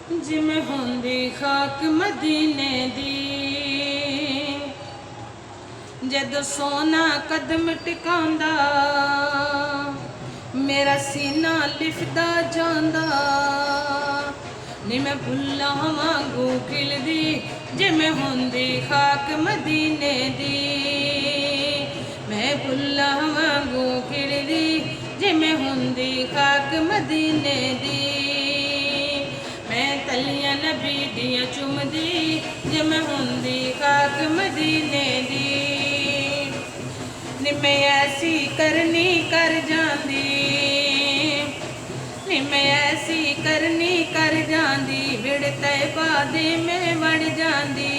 जिमें होंदी खाक मदीने दी। जद सोना कदम टिकांदा मेरा सीना लिफदा जांदा। नी मैं भुल्ला वांगू खिलदी जिमें होंदी खाक मदीने दी। मैं भुल्ला वांगू खिलदी जिमें होंदी खाक मदीने दी। मैं तलियां नबी दियां चुमदी जिमें होंदी खाक मदीने दी। नी मैं ऐसी करनी कर जांदी, नी मैं ऐसी करनी कर जांदी। विड़ तैबा दे मैं वड़ जांदी।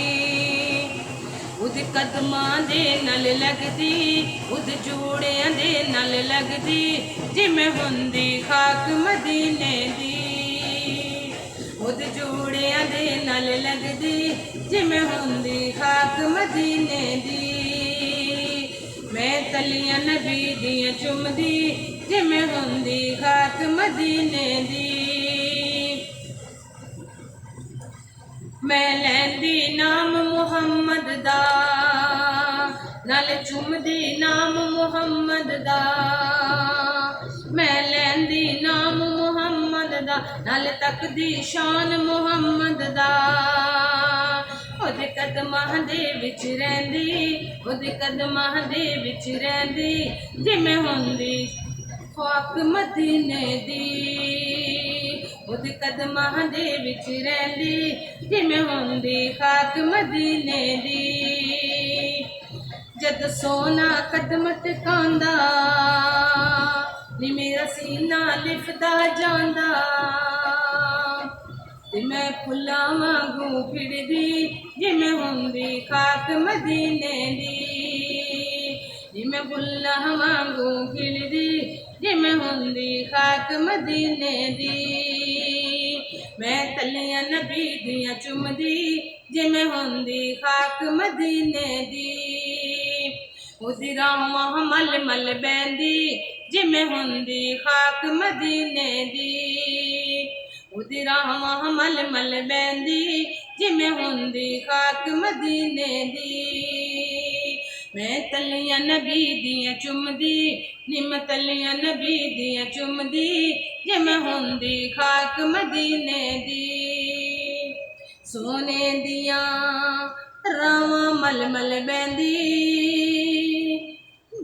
उद कदमां दे नल लगदी, उद जूड़ियां दे नल लगदी जिमें होंदी खाक मदीने दी। उद जूड़ियां दे नल लगदी जिमें होंदी खाक मदीने दी। मैं तलियां नबी दियां चुमदी जिमें होंदी खाक मदीने दी। मैं लैंदी नाम मुहम्मद दा, नाल चुमदी नाम मुहम्मद दा। मैं लैंदी नाम मुहम्मद दा, नाल तकदी शान मुहम्मद दा। उहदे कदमां दे विच रहिंदी, उहदे कदमां दे विच रहिंदी जिमें होंदी खाक मदीने दी। उहदे कदमां दे विच रहिंदी जिमें होंदी खाक मदीने दी। जद सोना कदम टिकांदा नी मेरा सीना लिफदा जांदा। ते मैं फुल्लां वांगू खिड़दी जिमें होंदी खाक मदीने दी। नी मैं फुल्लां वांगू खिड़दी जिमें होंदी खाक मदीने दी। मैं तलियां नबी दियां चुमदी जिमें होंदी खाक मदीने दी। उहदी राहां मल मल बैंदी जिमें होंदी खाक मदीने दी। उहदी राहां मल मल बैंदी जिमें होंदी खाक मदीने दी। मैं तलियां नबी दियां चुमदी, नी मैं तलियां नबी दियां चुमदी जिमें होंदी खाक मदीने दी। सोने दियां रावां मल मल बैंदी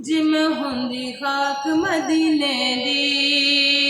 जिमें होंदी खाक मदीने दी।